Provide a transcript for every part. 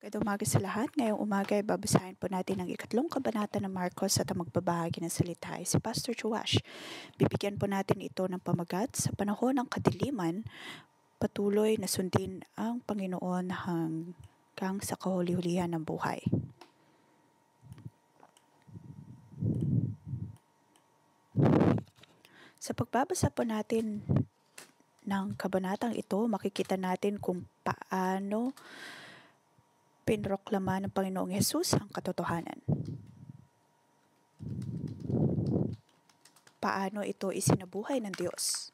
Magandang umaga sa lahat. Ngayong umaga ay babasahin po natin ang ikatlong kabanata ng Marcos at ang magbabahagi ng salita ay si Pastor Joash. Bibigyan po natin ito ng pamagat sa panahon ng kadiliman, patuloy na sundin ang Panginoon hanggang sa kahuli-hulihan ng buhay. Sa pagbabasa po natin ng kabanatang ito, makikita natin kung paano pinroklama ng Panginoong Hesus ang katotohanan. Paano ito isinabuhay ng Diyos.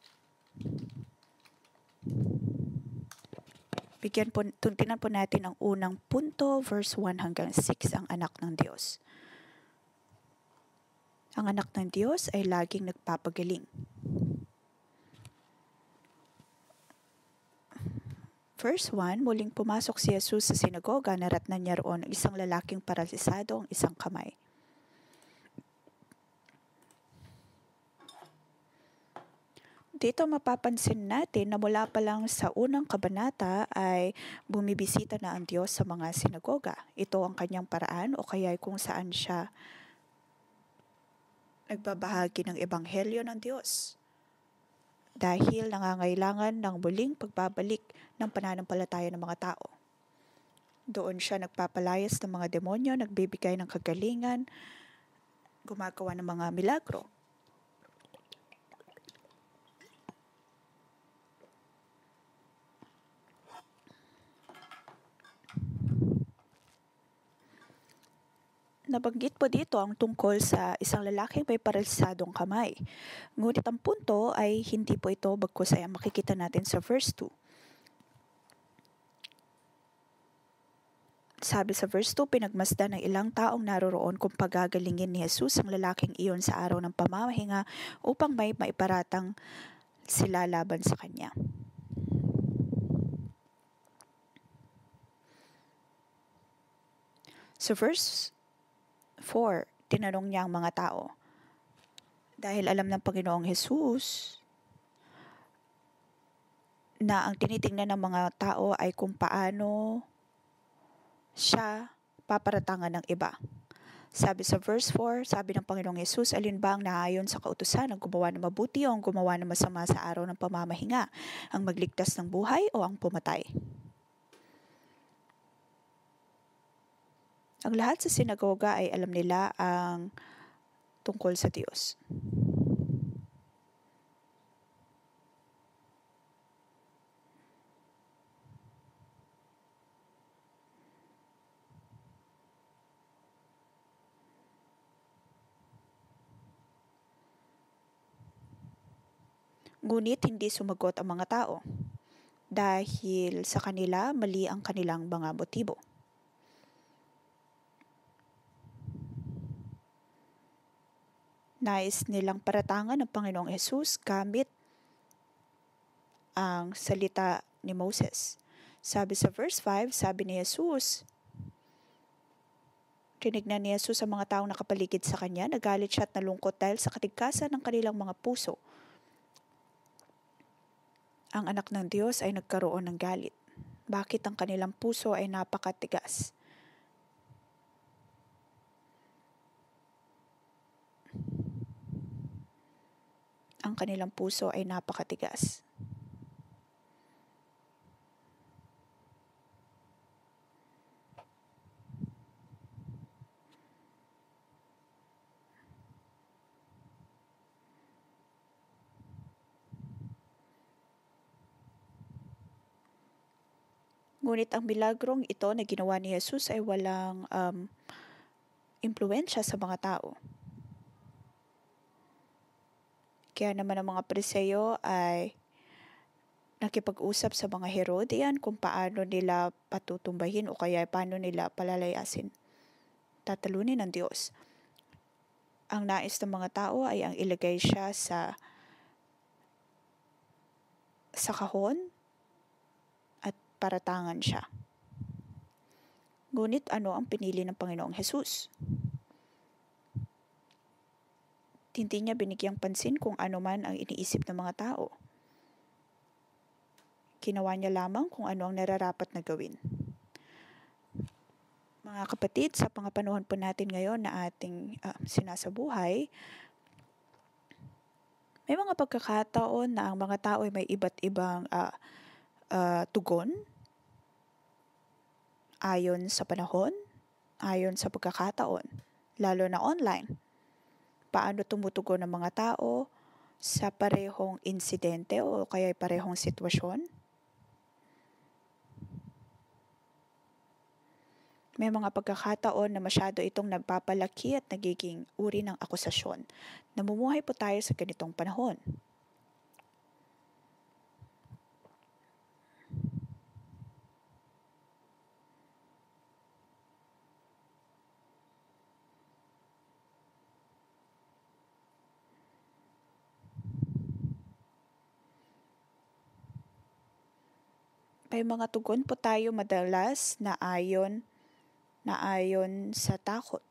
Tingnan po natin ang unang punto, verse 1 hanggang 6, ang anak ng Diyos. Ang anak ng Diyos ay laging nagpapagaling. Verse 1, muling pumasok si Jesus sa sinagoga, naratnan niya roon ang isang lalaking paralisado ang isang kamay. Dito mapapansin natin na mula pa lang sa unang kabanata ay bumibisita na ang Diyos sa mga sinagoga. Ito ang kanyang paraan o kaya kung saan siya nagbabahagi ng ebanghelyo ng Diyos. Dahil nangangailangan ng muling pagbabalik ng pananampalataya ng mga tao. Doon siya nagpapalayas ng mga demonyo, nagbibigay ng kagalingan, gumagawa ng mga milagro. Nabanggit po dito ang tungkol sa isang lalaking may paralisadong kamay. Ngunit ang punto ay hindi po ito bagkus ay makikita natin sa verse 2. Sabi sa verse 2, pinagmasdan ng ilang taong naroroon kung pagagalingin ni Jesus ang lalaking iyon sa araw ng pamamahinga upang may maiparatang sila laban sa kanya. Sa verse 4, tinanong niya ang mga tao. Dahil alam ng Panginoong Jesus na ang tinitingnan ng mga tao ay kung paano siya paparatangan ng iba. Sabi sa verse 4, sabi ng Panginoong Jesus, alin ba ang naayon sa kautusan ang gumawa ng mabuti o ang gumawa ng masama sa araw ng pamamahinga? Ang magligtas ng buhay o ang pumatay? Ang lahat sa sinagoga ay alam nila ang tungkol sa Diyos. Ngunit hindi sumagot ang mga tao dahil sa kanila mali ang kanilang mga motibo. Nais nilang paratangan ng Panginoong Hesus gamit ang salita ni Moses. Sabi sa verse 5, sabi ni Jesus, tinignan ni Jesus ang mga taong nakapaligid sa kanya, nagalit siya at nalungkot dahil sa katigkasan ng kanilang mga puso. Ang anak ng Diyos ay nagkaroon ng galit. Bakit ang kanilang puso ay napakatigas? Ang kanilang puso ay napakatigas. Ngunit ang milagrong ito na ginawa ni Jesus ay walang impluwensya sa mga tao. Kaya naman ang mga Pariseo ay nakipag-usap sa mga Herodian kung paano nila patutumbahin o kaya paano nila palalayasin, tatalunin ng Diyos. Ang nais ng mga tao ay ang ilagay siya sa kahon at paratangan siya. Ngunit ano ang pinili ng Panginoong Hesus? Hindi niya binigyang pansin kung ano man ang iniisip ng mga tao. Ginawa niya lamang kung ano ang nararapat na gawin. Mga kapatid, sa mga panahon po natin ngayon na ating sinasabuhay, may mga pagkakataon na ang mga tao ay may iba't ibang tugon ayon sa panahon, ayon sa pagkakataon, lalo na online. Paano tumutugon ang mga tao sa parehong insidente o kaya parehong sitwasyon? May mga pagkakataon na masyado itong nagpapalaki at nagiging uri ng akusasyon. Namumuhay po tayo sa ganitong panahon. May mga tugon po tayo madalas na ayon sa takot.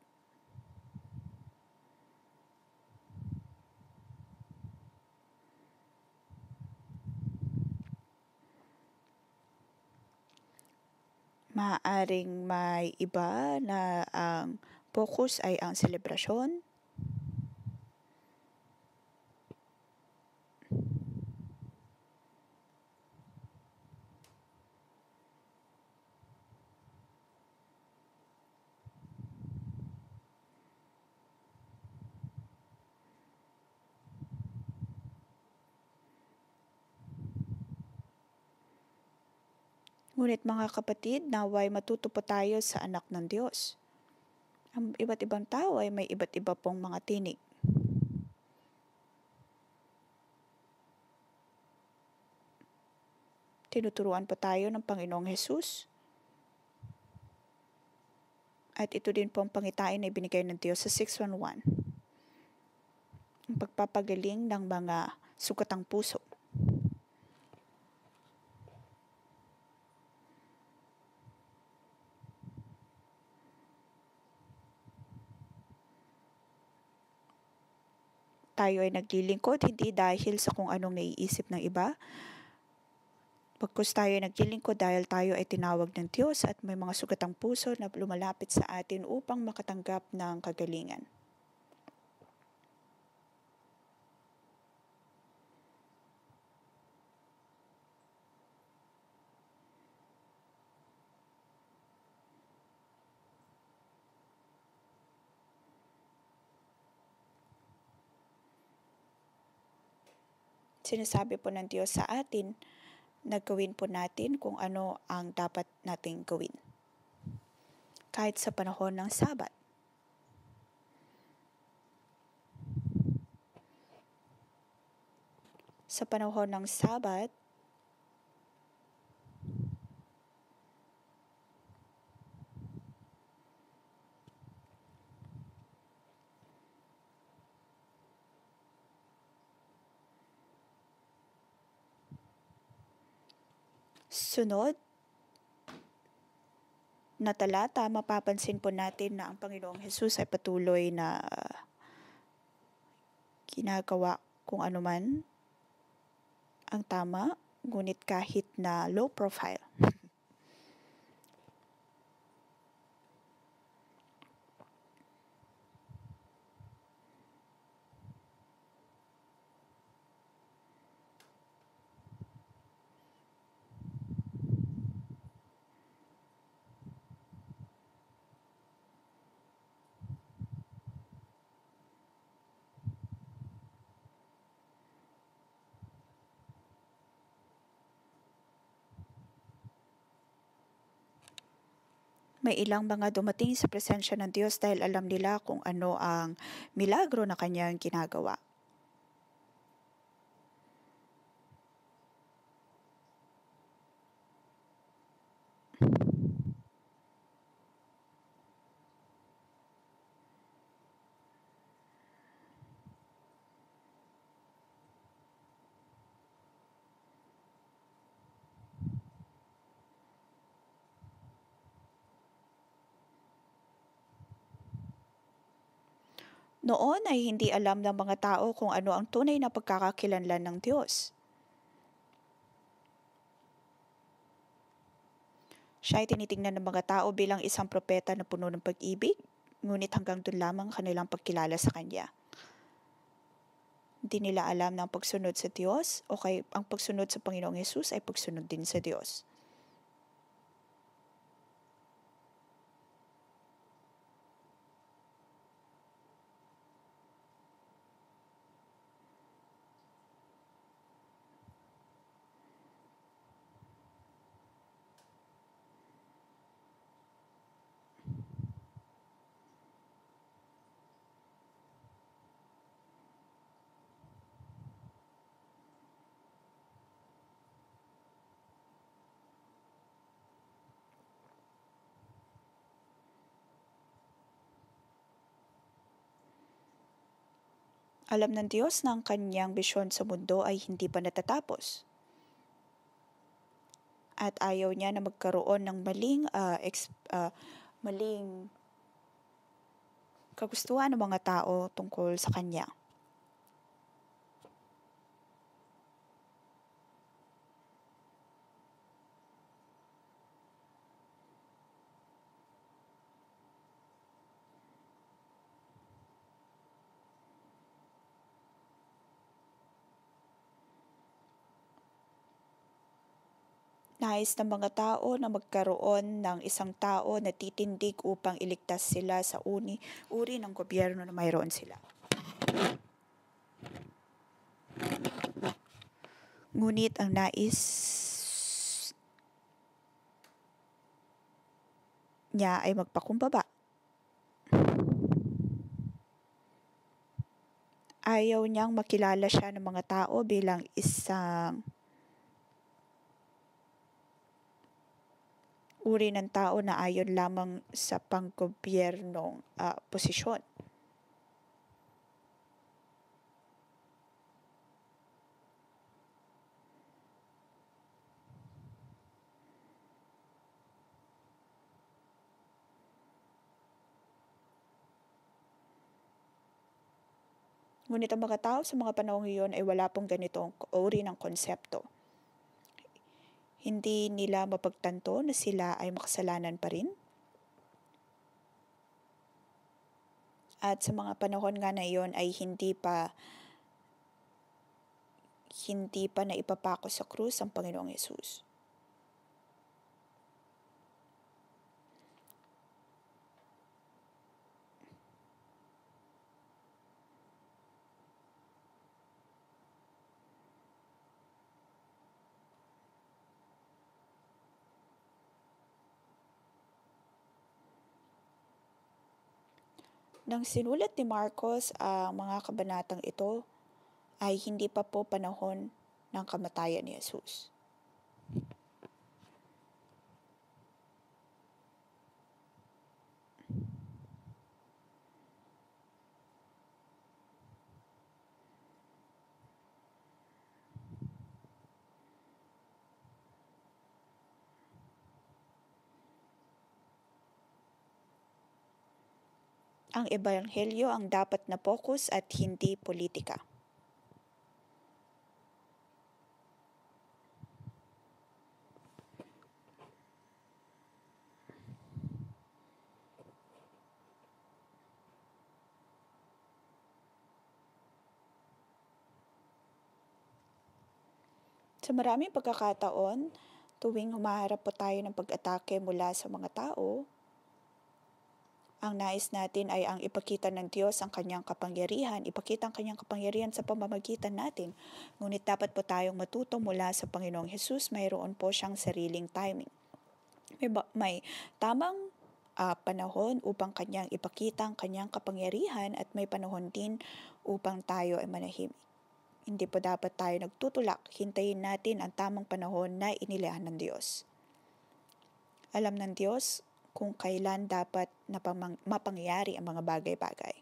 Maaaring may iba na ang focus ay ang selebrasyon. Ngunit mga kapatid, naway matuto po tayo sa anak ng Diyos. Ang iba't ibang tao ay may iba't iba pong mga tinig. Tinuturuan po tayo ng Panginoong Hesus. At ito din po ang pangitain na ibinigay ng Diyos sa 611. Ang pagpapagaling ng mga sugatang puso. Tayo ay naglilingkod hindi dahil sa kung anong naiisip ng iba. Pagkus tayo ay naglilingkod dahil tayo ay tinawag ng Diyos at may mga sugatang puso na lumalapit sa atin upang makatanggap ng kagalingan. Sinasabi po ng Diyos sa atin na gawin po natin kung ano ang dapat nating gawin. Kahit sa panahon ng Sabat. Sa panahon ng Sabat, sunod na talata, mapapansin po natin na ang Panginoong Hesus ay patuloy na ginagawa kung ano man ang tama, ngunit kahit na low profile. May ilang mga dumating sa presensya ng Diyos dahil alam nila kung ano ang milagro na kanyang ginagawa. Noon ay hindi alam ng mga tao kung ano ang tunay na pagkakakilanlan ng Diyos. Siya ay tinitingnan ng mga tao bilang isang propeta na puno ng pag-ibig, ngunit hanggang doon lamang kanilang pagkilala sa Kanya. Hindi nila alam na ang pagsunod sa Diyos o ang pagsunod sa Panginoong Yesus ay pagsunod din sa Diyos. Alam ng Diyos na ang kanyang bisyon sa mundo ay hindi pa natatapos. At ayaw niya na magkaroon ng maling kagustuhan ng mga tao tungkol sa Kanya. Nais ng mga tao na magkaroon ng isang tao na titindig upang iligtas sila sa uri ng gobyerno na mayroon sila. Ngunit ang nais niya ay magpakumbaba. Ayaw niyang makilala siya ng mga tao bilang isang uri ng tao na ayon lamang sa panggobyernong posisyon. Ngunit ang mga tao sa mga panahong iyon ay wala pong ganitong uri ng konsepto. Hindi nila mapagtanto na sila ay makasalanan pa rin. At sa mga panahon nga na iyon ay hindi pa naipapako sa krus ang Panginoong Yesus. Nang sinulat ni Marcos ang mga kabanatang ito, ay hindi pa po panahon ng kamatayan ni Jesus. Ang ebanghelyo ang dapat na focus at hindi politika. Sa maraming pagkakataon, tuwing humaharap po tayo ng pag-atake mula sa mga tao, ang nais natin ay ang ipakita ng Diyos ang kanyang kapangyarihan, ipakita ang kanyang kapangyarihan sa pamamagitan natin. Ngunit dapat po tayong matuto mula sa Panginoong Hesus, mayroon po siyang sariling timing. May tamang panahon upang kanyang ipakita ang kanyang kapangyarihan at may panahon din upang tayo ay manahimik. Hindi po dapat tayo nagtutulak, hintayin natin ang tamang panahon na inilaan ng Diyos. Alam ng Diyos kung kailan dapat mapangyari ang mga bagay-bagay.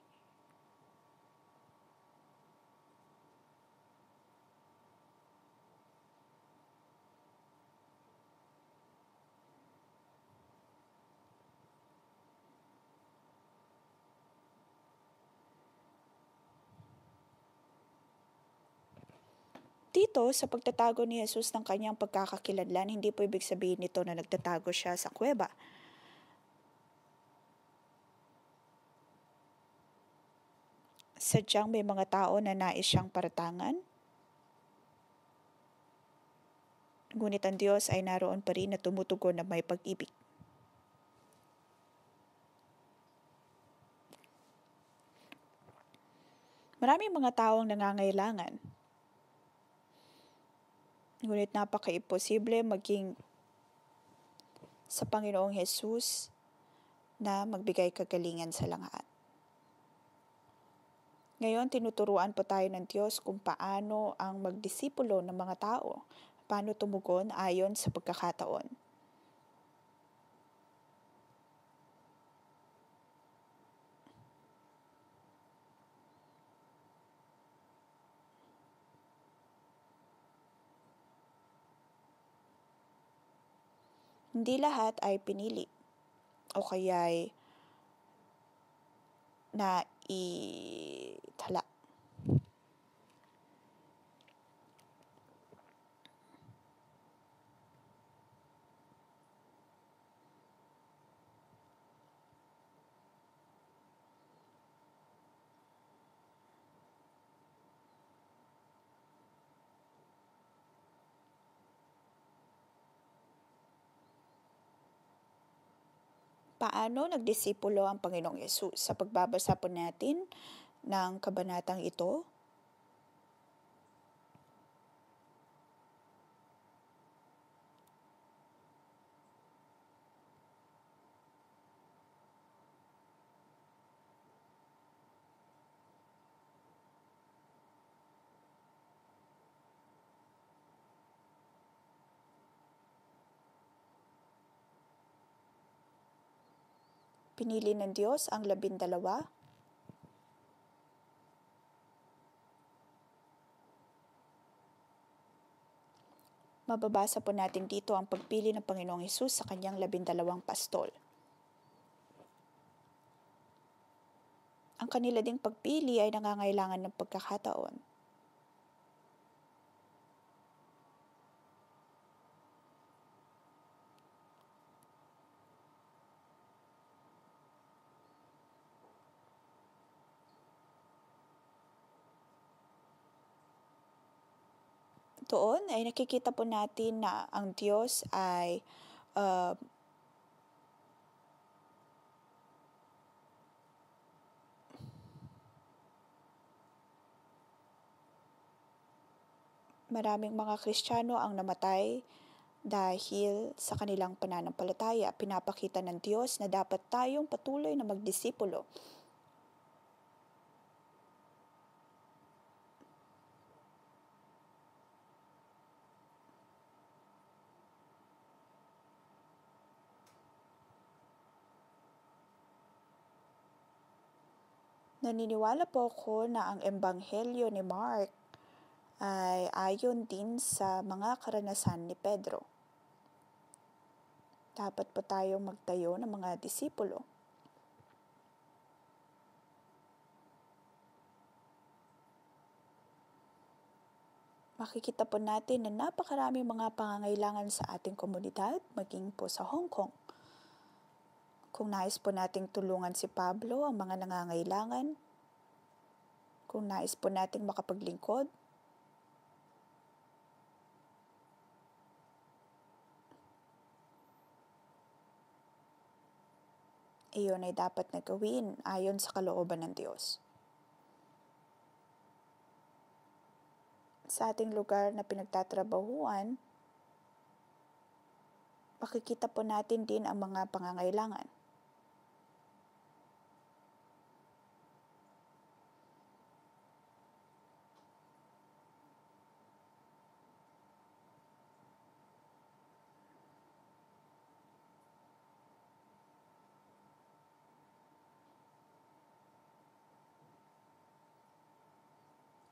dito sa pagtatago ni Jesus ng kanyang pagkakakilanlan, hindi po ibig sabihin nito na nagtatago siya sa kuweba. Sadyang may mga tao na nais siyang paratangan, ngunit ang Diyos ay naroon pa rin na tumutugon na may pag-ibig. Maraming mga tao ang nangangailangan, ngunit napaka-imposible maging sa Panginoong Jesus na magbigay kagalingan sa lahat. Ngayon, tinuturuan po tayo ng Diyos kung paano ang magdisipulo ng mga tao, paano tumugon ayon sa pagkakataon. Hindi lahat ay pinili o kaya'y naitala. Paano nagdisipulo ang Panginoong Yesus? Sa pagbabasa po natin ng kabanatang ito, pinili ng Diyos ang 12. Mababasa po natin dito ang pagpili ng Panginoong Hesus sa kanyang 12 pastol. Ang kanila ding pagpili ay nangangailangan ng pagkakataon. Doon ay nakikita po natin na ang Diyos ay maraming mga Kristiyano ang namatay dahil sa kanilang pananampalataya. Pinapakita ng Diyos na dapat tayong patuloy na magdisipulo. Naniniwala po ako na ang Ebanghelyo ni Mark ay ayon din sa mga karanasan ni Pedro. Dapat po tayong magtayo ng mga disipulo. Makikita po natin na napakaraming mga pangangailangan sa ating komunidad, maging po sa Hong Kong. Kung nais po nating tulungan si Pablo ang mga nangangailangan, kung nais po nating makapaglingkod, iyon ay dapat na gawin ayon sa kalooban ng Diyos. Sa ating lugar na pinagtatrabahuan, makikita po natin din ang mga pangangailangan.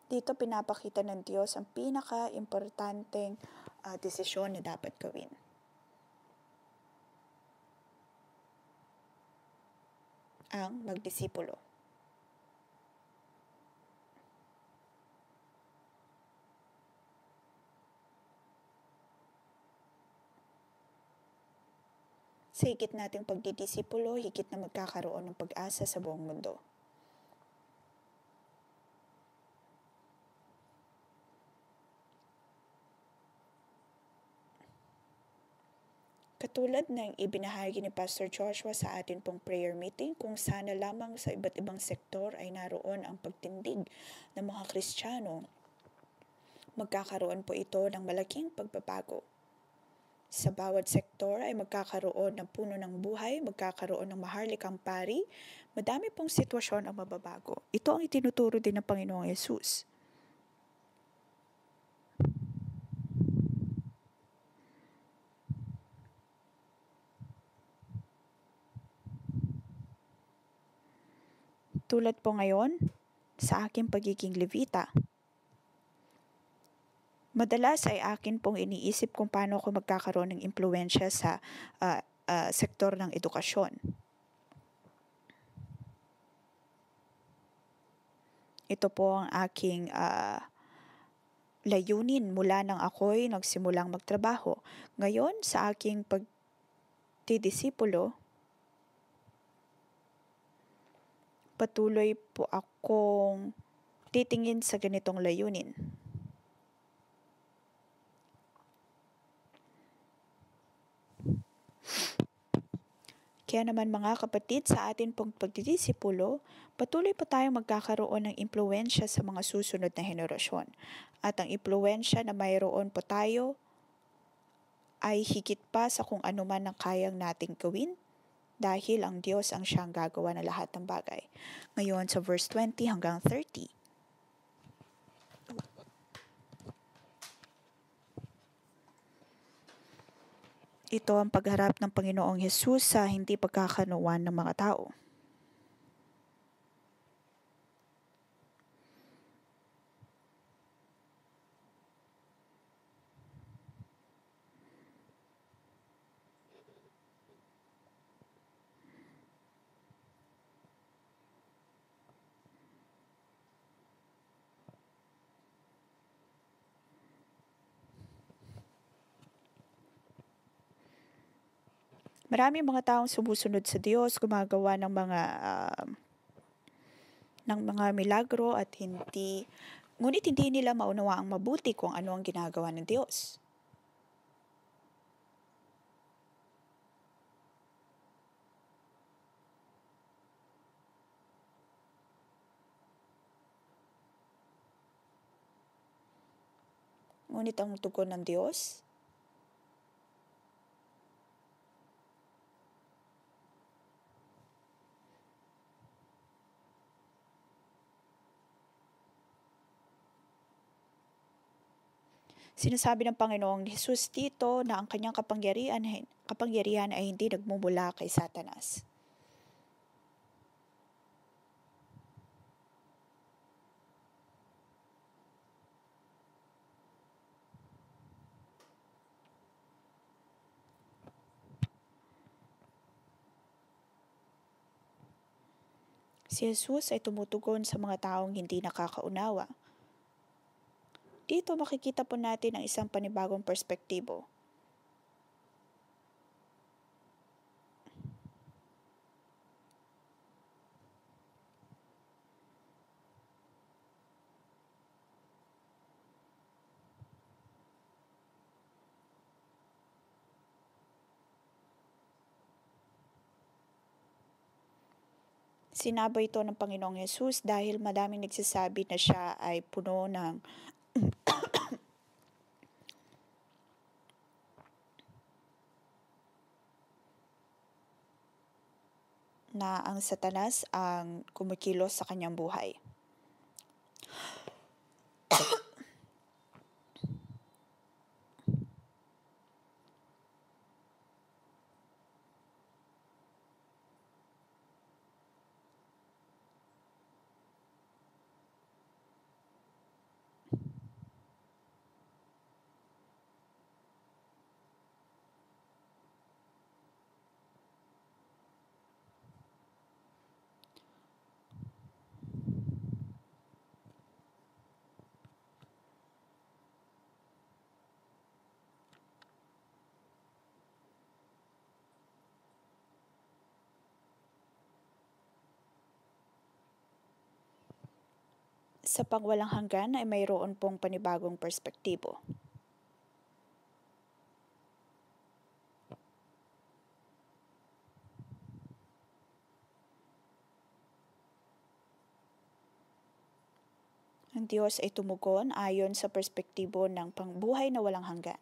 Dito pinapakita ng Diyos ang pinaka-importanteng desisyon na dapat gawin. Ang magdisipulo. Sa higit nating pagdidisipulo, higit na magkakaroon ng pag-asa sa buong mundo. Katulad ng ibinahagi ni Pastor Joshua sa atin pong prayer meeting, kung sana lamang sa iba't ibang sektor ay naroon ang pagtindig ng mga Kristiyano, magkakaroon po ito ng malaking pagbabago. Sa bawat sektor ay magkakaroon ng puno ng buhay, magkakaroon ng maharlikang pari, madami pong sitwasyon ang mababago. Ito ang itinuturo din ng Panginoong Yesus. Tulad po ngayon, sa aking pagiging Levita, madalas ay akin pong iniisip kung paano ako magkakaroon ng impluensya sa sektor ng edukasyon. Ito po ang aking layunin mula nang ako'y nagsimulang magtrabaho. Ngayon, sa aking pagdidisipulo, patuloy po akong titingin sa ganitong layunin. Kaya naman mga kapatid, sa atin pong pagdidisipulo, patuloy pa tayong magkakaroon ng impluensya sa mga susunod na henerasyon. At ang impluensya na mayroon po tayo ay higit pa sa kung ano man ang kayang nating gawin, dahil ang Diyos ang siyang gagawa ng lahat ng bagay. Ngayon sa verse 20 hanggang 30. Ito ang pagharap ng Panginoong Hesus sa hindi pagkakanuwan ng mga tao. Maraming mga taong sumusunod sa Diyos, gumagawa ng mga milagro at ngunit hindi nila maunawaang mabuti kung ano ang ginagawa ng Diyos. Ngunit ang tugon ng Diyos, sinasabi ng Panginoong Hesus dito na ang kanyang kapangyarihan ay hindi nagmumula kay Satanas. Si Jesus ay tumutugon sa mga taong hindi nakakaunawa. Dito makikita po natin ang isang panibagong perspektibo. Sinabi ito ng Panginoong Yesus dahil madaming nagsasabi na siya ay puno ng na ang Satanas ang kumikilos sa kanyang buhay. Sa pangwalang hanggan ay mayroon pong panibagong perspektibo. Ang Diyos ay tumugon ayon sa perspektibo ng pangbuhay na walang hanggan.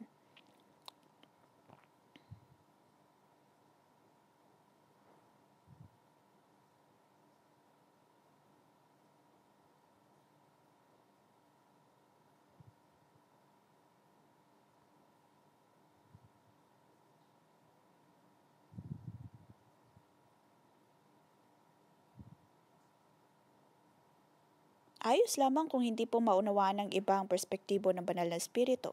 Ayos lamang kung hindi po maunawaan ng iba ang perspektibo ng banal na espiritu.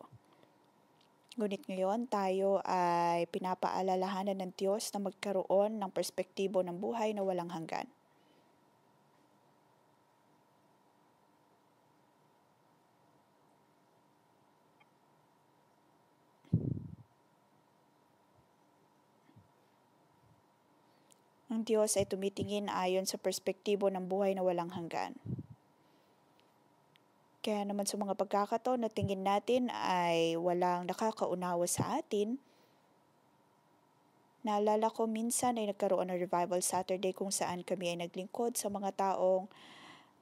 Ngunit ngayon tayo ay pinapaalalahanan ng Diyos na magkaroon ng perspektibo ng buhay na walang hanggan. Ang Diyos ay tumitingin ayon sa perspektibo ng buhay na walang hanggan. Kaya naman sa mga pagkakataon na tingin natin ay walang nakakaunawa sa atin, naalala ko minsan ay nagkaroon ng Revival Saturday kung saan kami ay naglingkod sa mga taong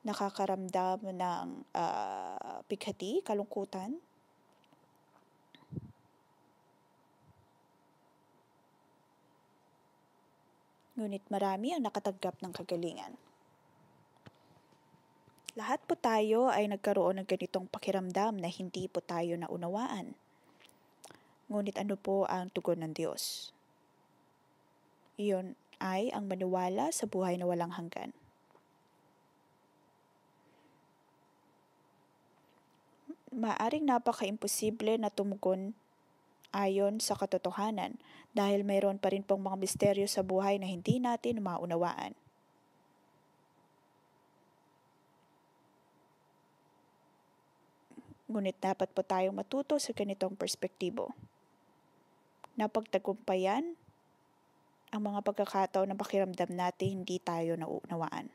nakakaramdam ng pighati, kalungkutan. Ngunit marami ang nakatanggap ng kagalingan. Lahat po tayo ay nagkaroon ng ganitong pakiramdam na hindi po tayo naunawaan. Ngunit ano po ang tugon ng Diyos? Iyon ay ang maniwala sa buhay na walang hanggan. Maaring napaka-imposible na tumugon ayon sa katotohanan dahil mayroon pa rin pong mga misteryo sa buhay na hindi natin maunawaan. Ngunit dapat po tayong matuto sa ganitong perspektibo. Napagtagumpayan ang mga pagkakataon na pakiramdam natin hindi tayo nauunawaan.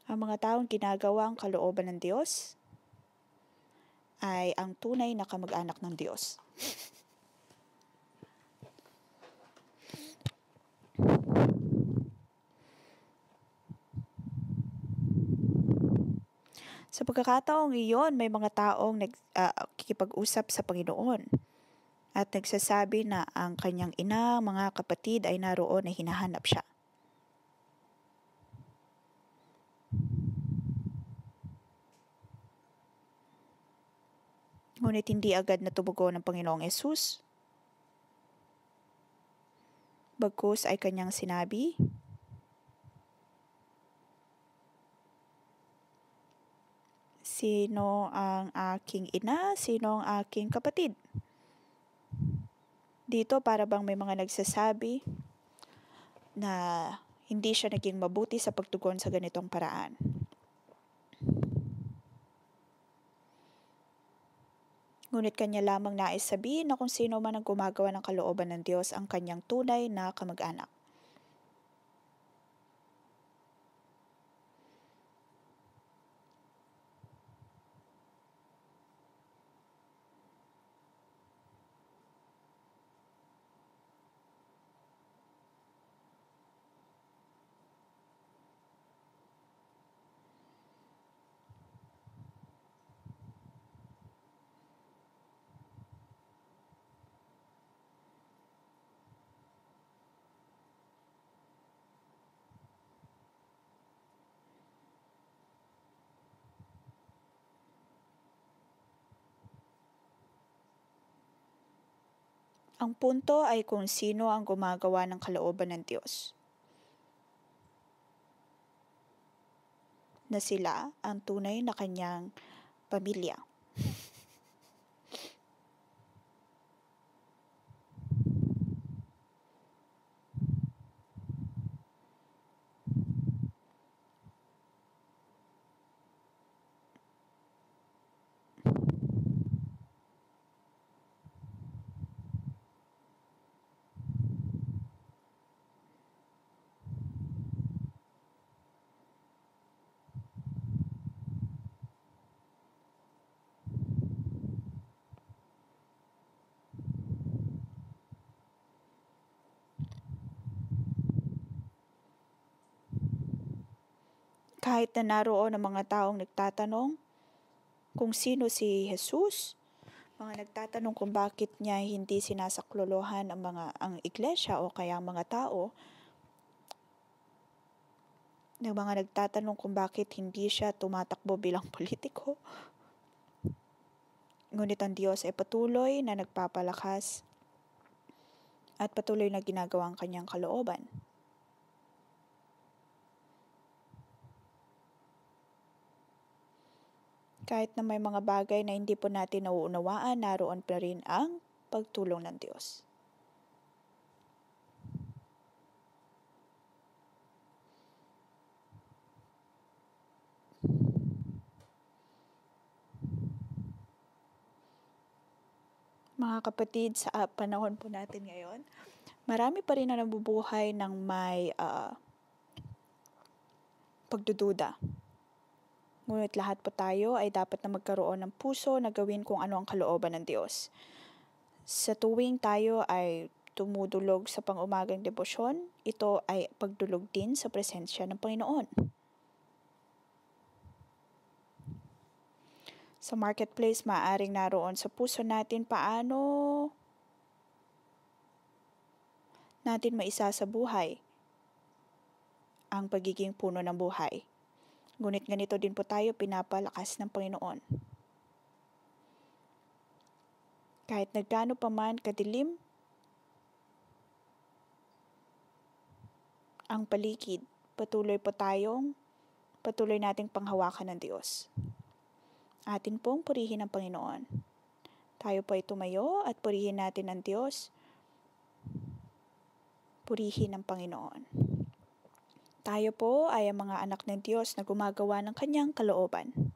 Ang mga taong ginagawa ang kalooban ng Diyos ay ang tunay na kamag-anak ng Diyos. Sa pagkakataong iyon, may mga taong kikipag-usap sa Panginoon at nagsasabi na ang kanyang ina, mga kapatid ay naroon na hinahanap siya. Ngunit hindi agad natumugon ng Panginoong Yesus. Bagkus ay kanyang sinabi, sino ang aking ina, sino ang aking kapatid? Dito para bang may mga nagsasabi na hindi siya naging mabuti sa pagtugon sa ganitong paraan. Ngunit kanya lamang nais sabihin na kung sino man ang gumagawa ng kalooban ng Diyos ang kanyang tunay na kamag-anak. Ang punto ay kung sino ang gumagawa ng kalooban ng Diyos. Na sila ang tunay na kanyang pamilya. Kahit na naroon ang mga taong nagtatanong kung sino si Jesus, mga nagtatanong kung bakit niya hindi sinasaklolohan ang iglesia o kaya ang mga tao, ng mga nagtatanong kung bakit hindi siya tumatakbo bilang politiko. Ngunit ang Diyos ay patuloy na nagpapalakas at patuloy na ginagawa ang kanyang kalooban. Kahit na may mga bagay na hindi po natin nauunawaan, naroon pa rin ang pagtulong ng Diyos. Mga kapatid, sa panahon po natin ngayon, marami pa rin na nabubuhay ng may pagdududa. Ngunit lahat po tayo ay dapat na magkaroon ng puso na gawin kung ano ang kalooban ng Diyos. Sa tuwing tayo ay tumudulog sa pang-umagang debosyon, ito ay pagdulog din sa presensya ng Panginoon. Sa marketplace, maaaring naroon sa puso natin paano natin maisa sa buhay ang pagiging puno ng buhay. Ngunit ganito din po tayo pinapalakas ng Panginoon. Kahit naggaano pa man kadilim ang paligid, patuloy nating panghawakan ng Diyos. Atin pong purihin ang Panginoon. Tayo po ay tumayo at purihin natin ang Diyos. Purihin ang Panginoon. Tayo po ay ang mga anak ng Diyos na gumagawa ng kanyang kalooban.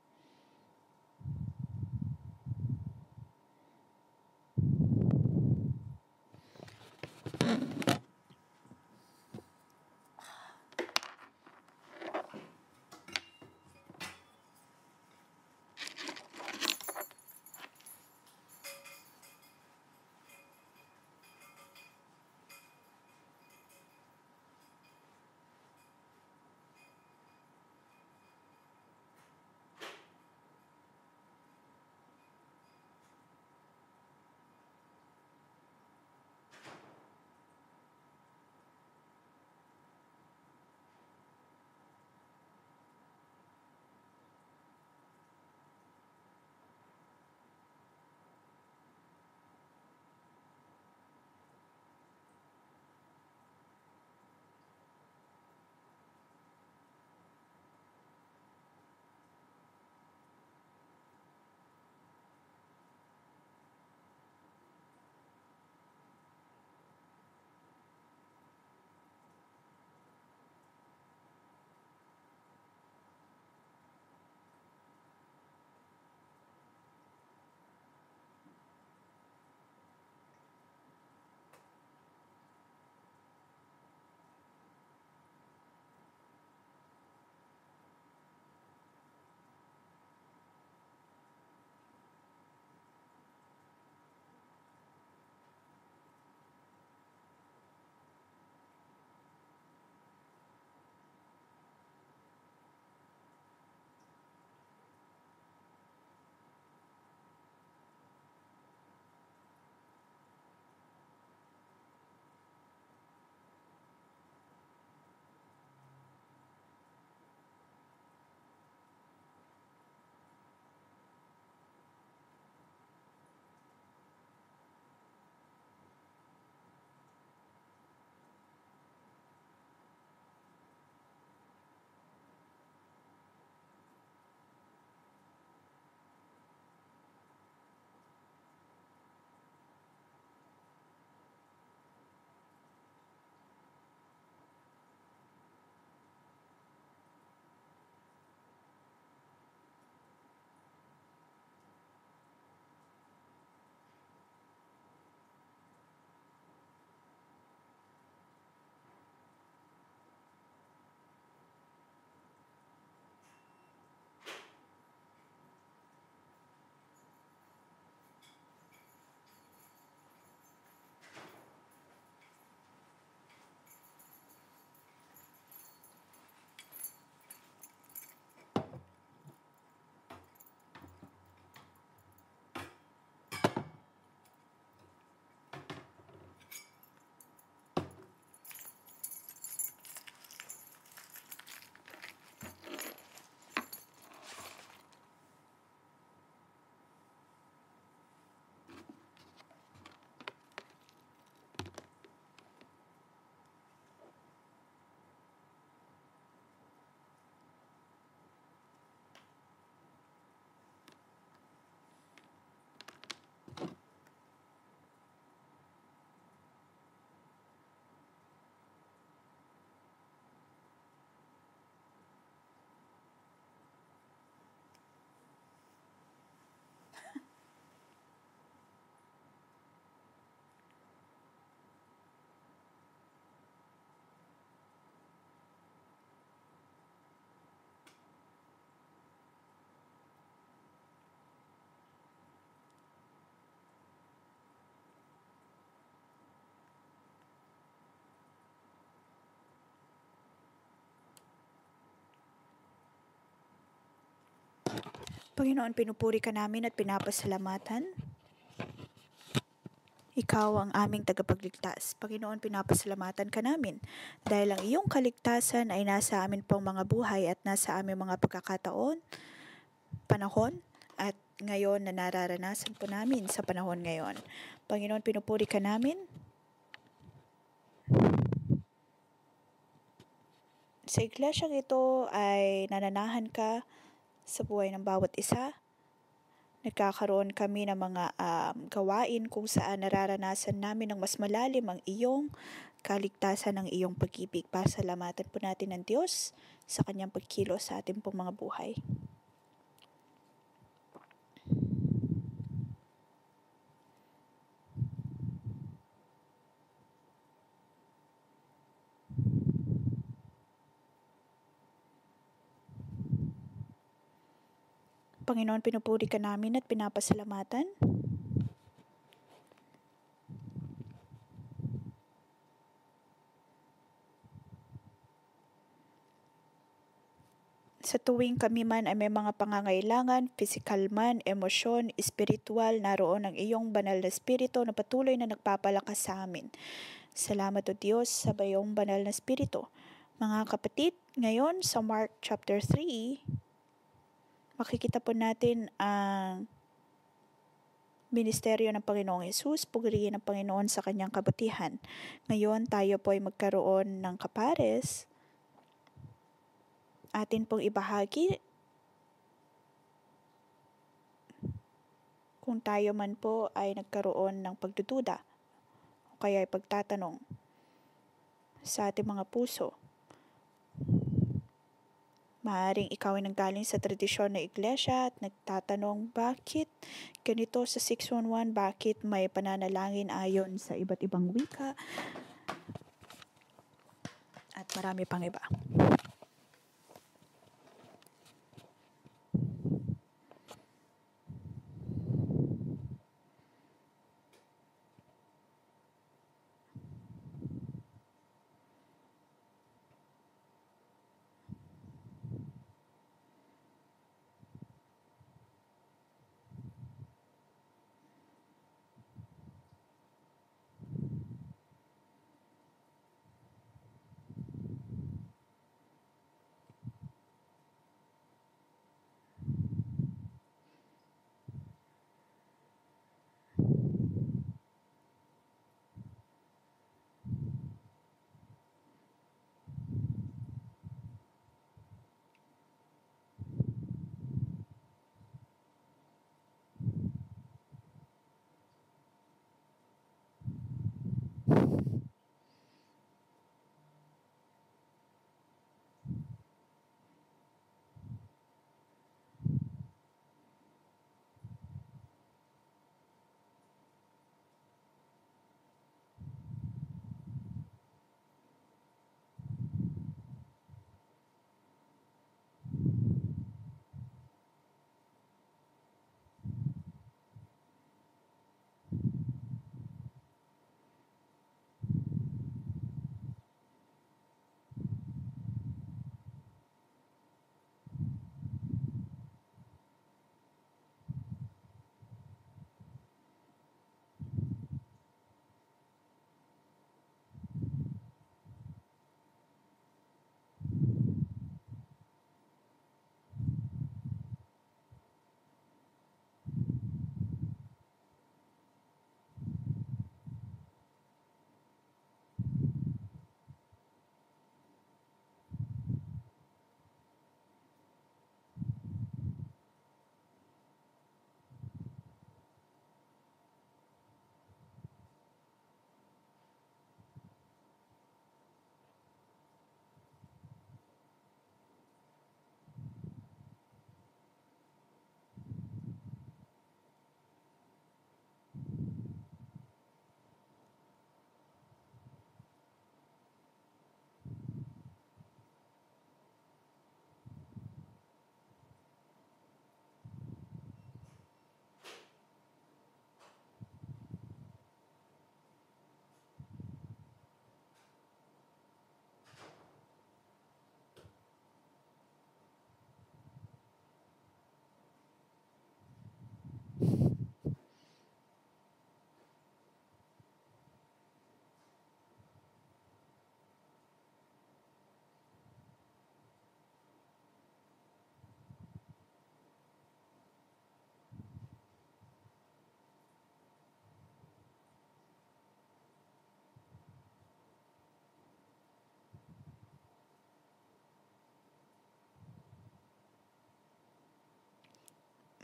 Panginoon, pinupuri ka namin at pinapasalamatan. Ikaw ang aming tagapagligtas. Panginoon, pinapasalamatan ka namin dahil ang iyong kaligtasan ay nasa amin pong mga buhay at nasa aming mga pagkakataon, panahon, at ngayon na nararanasan po namin sa panahon ngayon. Panginoon, pinupuri ka namin. Sa iglesyang ito ay nananahan ka sa buhay ng bawat isa. Nagkakaroon kami ng mga gawain kung saan nararanasan namin ng mas malalim ang iyong kaligtasan, ng iyong pag-ibig. Pasalamatan po natin ng Diyos sa kanyang pagkilos sa ating pong mga buhay. Panginoon, pinupuri ka namin at pinapasalamatan. Sa tuwing kami man ay may mga pangangailangan, pisikal man, emosyon, espiritual, naroon ang iyong banal na espiritu na patuloy na nagpapalakas sa amin. Salamat o Diyos sa bayong banal na espiritu. Mga kapatid, ngayon sa Mark chapter 3, makikita po natin ang ministeryo ng Panginoong Hesus, pugriin ng Panginoon sa kanyang kabutihan. Ngayon tayo po ay magkaroon ng kapares. Atin pong ibahagi kung tayo man po ay nagkaroon ng pagdududa o kaya ay pagtatanong sa ating mga puso. Maaaring ikaw ay nanggaling sa tradisyon ng iglesia at nagtatanong bakit ganito sa 611, bakit may pananalangin ayon sa iba't ibang wika at marami pang iba.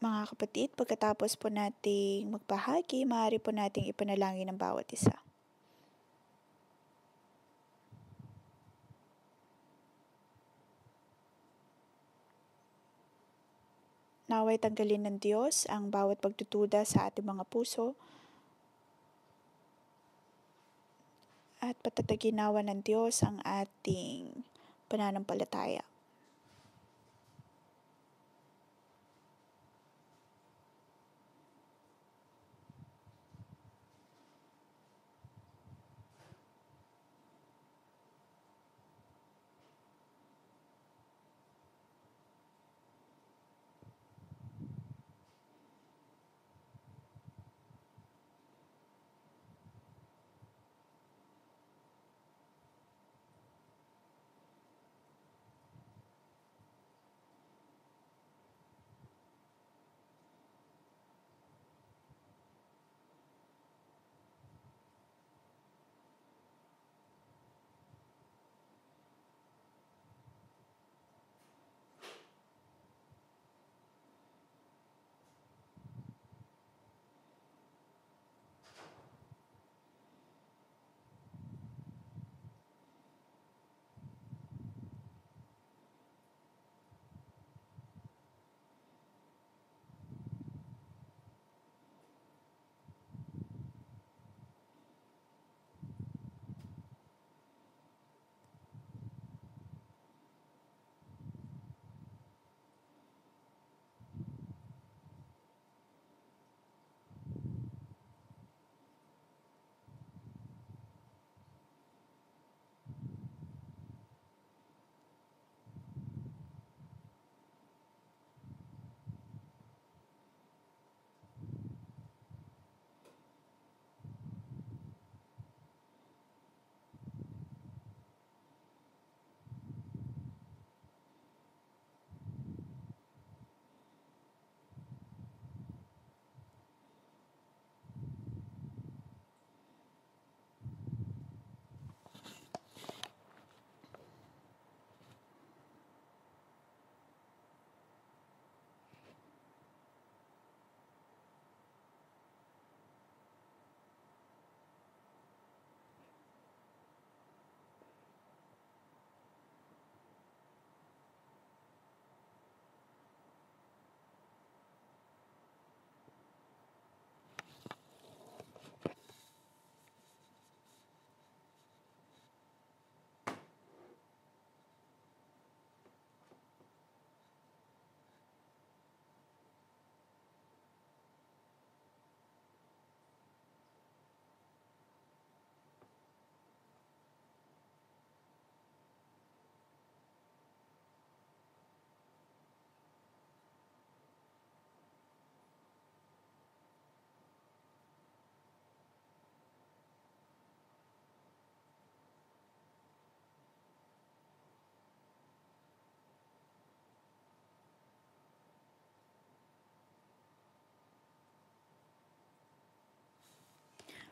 Mga kapatid, pagkatapos po nating magbahagi, maaari po nating ipanalangin ang bawat isa. Naway tanggalin ng Diyos ang bawat pagdududa sa ating mga puso at patatagin nawa ng Diyos ang ating pananampalataya.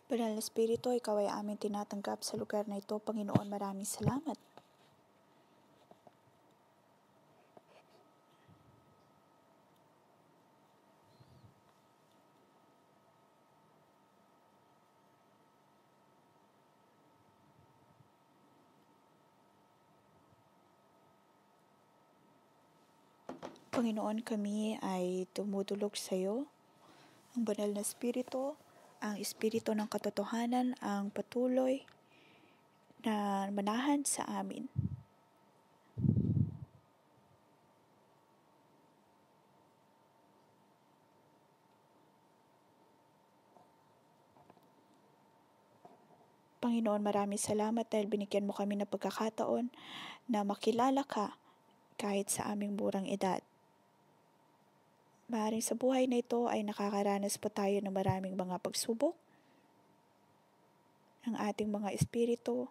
Banal na Espiritu, Ikaw ay aming tinatanggap sa lugar na ito. Panginoon, maraming salamat. Panginoon, kami ay tumutulog sa iyo. Ang Banal na Espiritu, ang Espiritu ng katotohanan, ang patuloy na manahan sa amin. Panginoon, maraming salamat dahil binigyan mo kami ng pagkakataon na makilala ka kahit sa aming murang edad. Maaaring sa buhay na ito ay nakakaranas pa tayo ng maraming mga pagsubok. Ang ating mga espiritu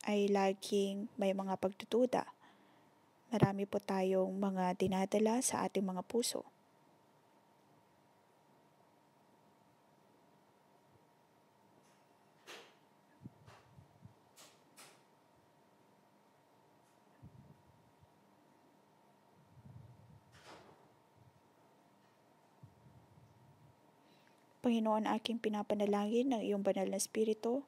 ay laging may mga pagdududa. Marami po tayong mga dinadala sa ating mga puso. Panginoon, aking pinapanalangin ng iyong banal na Espiritu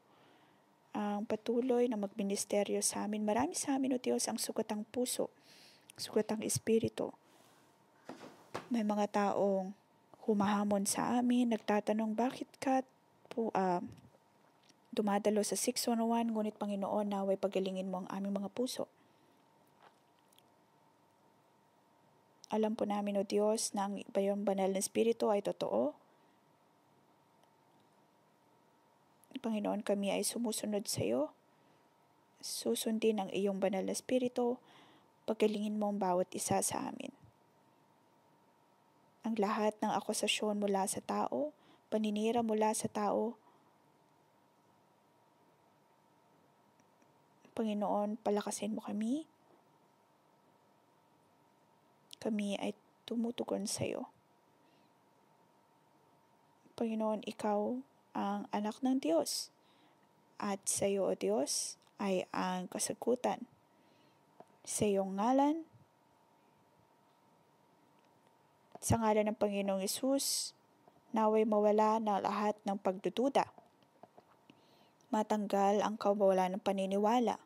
ang patuloy na magministeryo sa amin. Marami sa amin, O Diyos, ang sugatang puso, sugatang espiritu. May mga taong humahamon sa amin, nagtatanong bakit ka po dumadalo sa 611, ngunit Panginoon, naway pagalingin mo ang aming mga puso. Alam po namin, O Diyos, na ang iyong banal na Espiritu ay totoo. Panginoon, kami ay sumusunod sa iyo. Susundin ang iyong banal na Espiritu. Pagalingin mo ang bawat isa sa amin. Ang lahat ng akusasyon mula sa tao, paninira mula sa tao, Panginoon, palakasin mo kami. Kami ay tumutugon sa iyo. Panginoon, ikaw ang anak ng Diyos. At sa iyo, O Diyos, ay ang kasagutan. Sa iyong ngalan, sa ngalan ng Panginoong Hesus, naway mawala na lahat ng pagdududa. Matanggal ang kawalan ng paniniwala.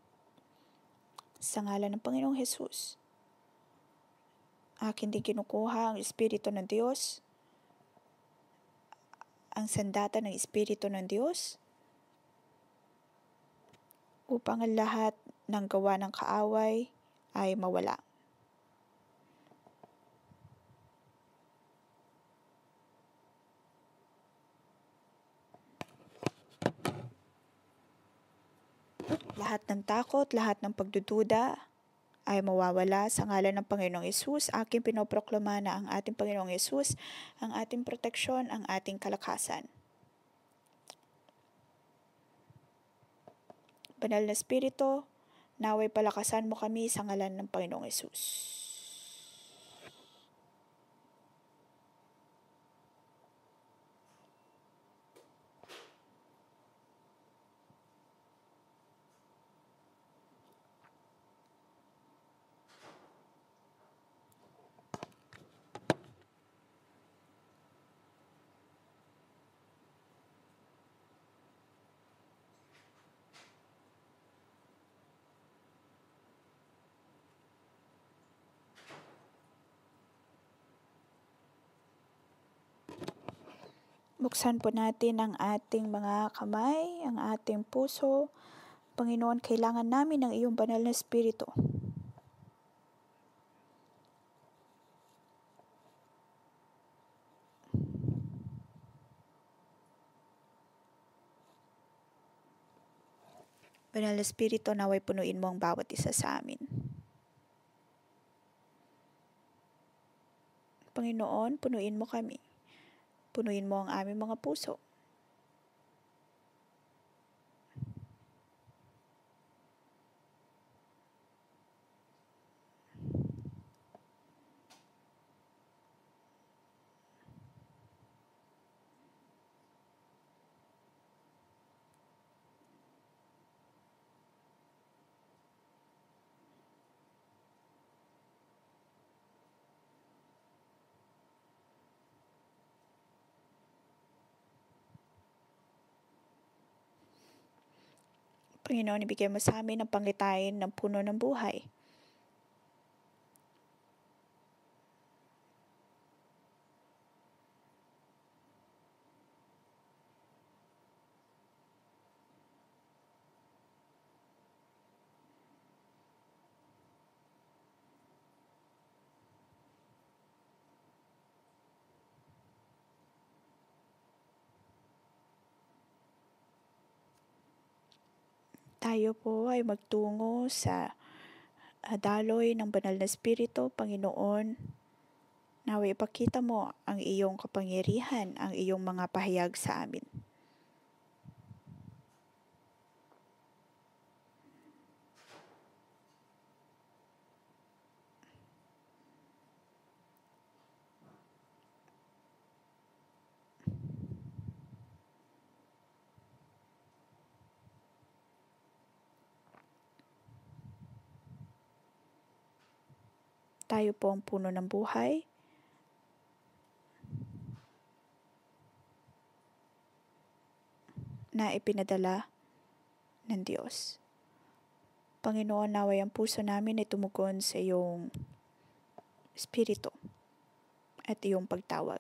Sa ngalan ng Panginoong Hesus, akin din kinukuha ang Espiritu ng Diyos, ang sandata ng Espiritu ng Diyos, upang ang lahat ng gawa ng kaaway ay mawala. Lahat ng takot, lahat ng pagdududa ay mawawala sa ngalan ng Panginoong Hesus. Aking pinoproklama na ang ating Panginoong Hesus, ang ating proteksyon, ang ating kalakasan. Banal na Espiritu, naway palakasan mo kami sa ngalan ng Panginoong Hesus. Buksan po natin ang ating mga kamay, ang ating puso. Panginoon, kailangan namin ng iyong banal na Espiritu. Banal na Espiritu, naway punuin mo ang bawat isa sa amin. Panginoon, punuin mo kami. Punuin mo ang aming mga puso. Panginoon, ibigay mo sa amin ang pangitain ng puno ng buhay. Tayo po ay magtungo sa daloy ng banal na Espiritu. Panginoon, naway ipakita mo ang iyong kapangyarihan, ang iyong mga pahayag sa amin. Tayo po ang puno ng buhay. na ipinadala ng Diyos. Panginoon, naway ang puso namin ay tumugon sa iyong Espiritu at iyong pagtawag.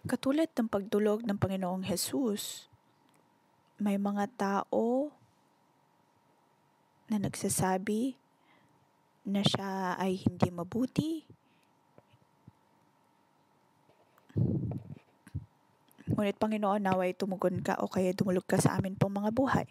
Katulad ng pagdulog ng Panginoong Hesus, may mga tao na nagsasabi na siya ay hindi mabuti. Ngunit Panginoon, naway tumugon ka o kaya dumulog ka sa amin pong mga buhay.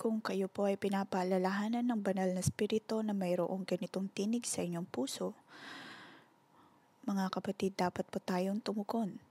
Kung kayo po ay pinapaalalahanan ng banal na Espiritu na mayroong ganitong tinig sa inyong puso, mga kapatid, dapat po tayong tumugon.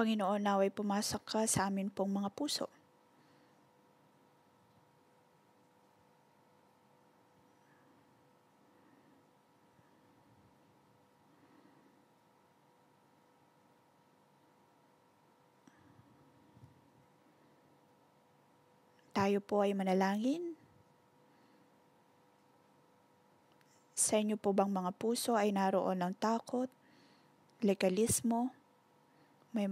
Panginoon, naway pumasok ka sa amin pong mga puso. Tayo po ay manalangin. Sa inyo po bang mga puso ay naroon ng takot, legalismo, may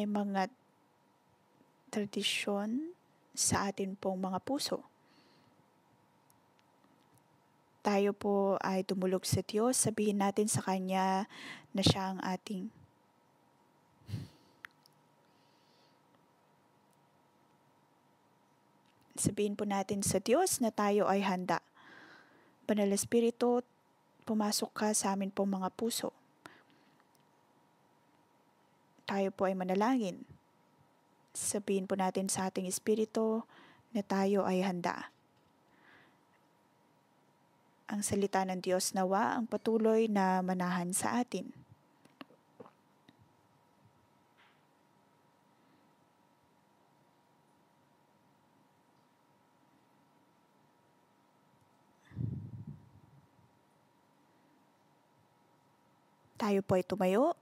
mga tradisyon sa atin pong mga puso? Tayo po ay tumulog sa Diyos, sabihin natin sa Kanya na siya ang ating sabihin po natin sa Diyos na tayo ay handa. Banal na Espiritu, pumasok ka sa amin pong mga puso. Tayo po ay manalangin. Sabihin po natin sa ating Espiritu na tayo ay handa. Ang salita ng Diyos nawa ang patuloy na manahan sa atin. Tayo po ay tumayo.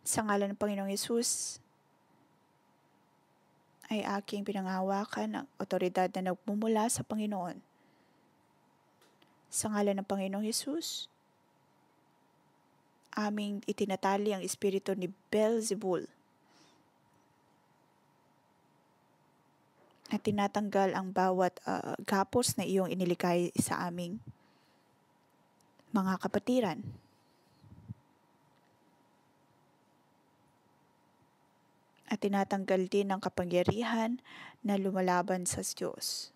Sa ngalan ng Panginoong Hesus, ay aking pinanghawakan ang otoridad na nagmumula sa Panginoon. Sa ngalan ng Panginoong Hesus, aming itinatali ang espiritu ni Beelzebul at tinatanggal ang bawat gapos na iyong inilikay sa aming mga kapatiran. At tinatanggal din ang kapangyarihan na lumalaban sa Diyos.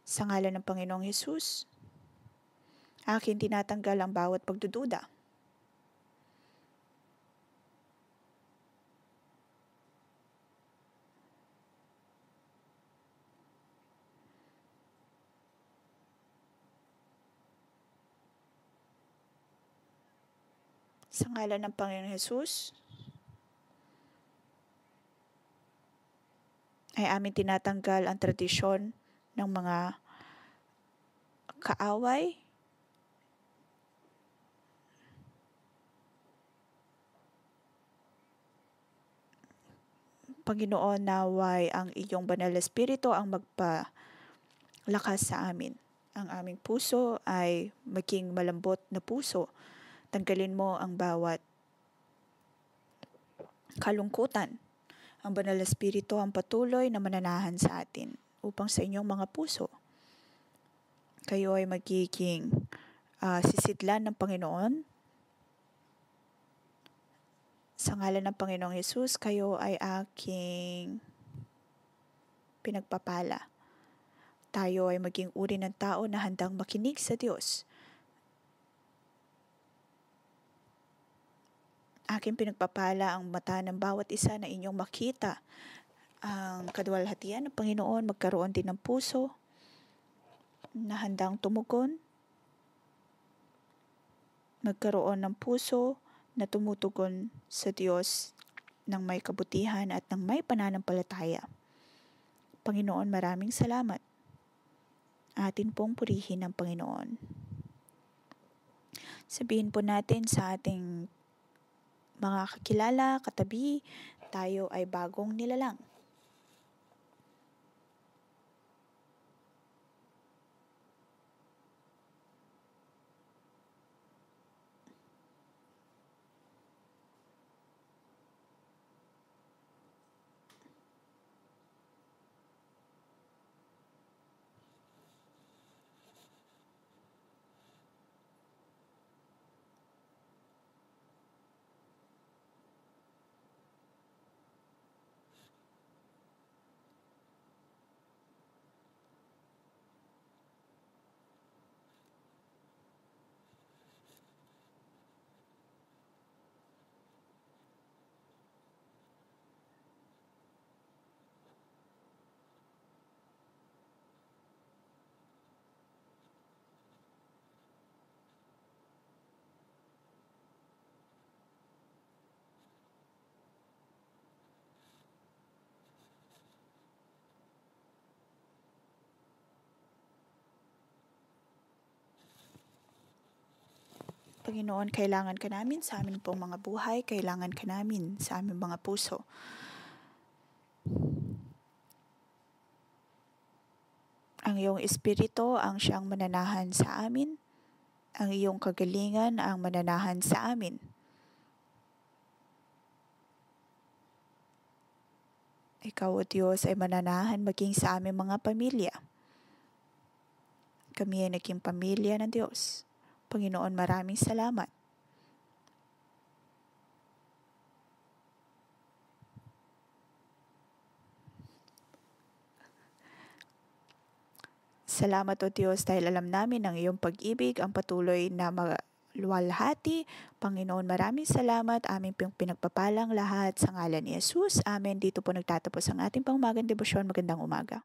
Sa ngalan ng Panginoong Hesus, akin tinatanggal ang bawat pagdududa. Sa ngalan ng Panginoong Hesus, ay amin tinatanggal ang tradisyon ng mga kaaway, Panginoon, naway ang iyong banal na espiritu ang magpalakas sa amin. Ang aming puso ay maging malambot na puso. Tanggalin mo ang bawat kalungkutan. Ang banal na espiritu ang patuloy na mananahan sa atin upang sa inyong mga puso kayo ay magiging sisidlan ng Panginoon. Sa ngalan ng Panginoong Hesus, kayo ay aking pinagpapala. Tayo ay maging uri ng tao na handang makinig sa Diyos. Aking pinagpapala ang mata ng bawat isa na inyong makita ang kaduwalhatian ng Panginoon, magkaroon din ng puso na handang tumugon, magkaroon ng puso na tumutugon sa Diyos ng may kabutihan at ng may pananampalataya. Panginoon, maraming salamat. Atin pong purihin ang Panginoon. Sabihin po natin sa ating mga kakilala, katabi, tayo ay bagong nilalang. Panginoon, kailangan ka namin sa amin pong mga buhay, kailangan ka namin sa aming mga puso. Ang iyong espiritu ang siyang mananahan sa amin, ang iyong kagalingan ang mananahan sa amin. Ikaw, O Diyos, ay mananahan maging sa aming mga pamilya. Kami ay naging pamilya ng Diyos. Panginoon, maraming salamat. Salamat, O Diyos, dahil alam namin ang iyong pag-ibig ang patuloy na luwalhati. Panginoon, maraming salamat. Aming pinagpapalang lahat sa ngalan ni Jesus. Amen. Dito po nagtatapos ang ating pangmagang debosyon. Magandang umaga.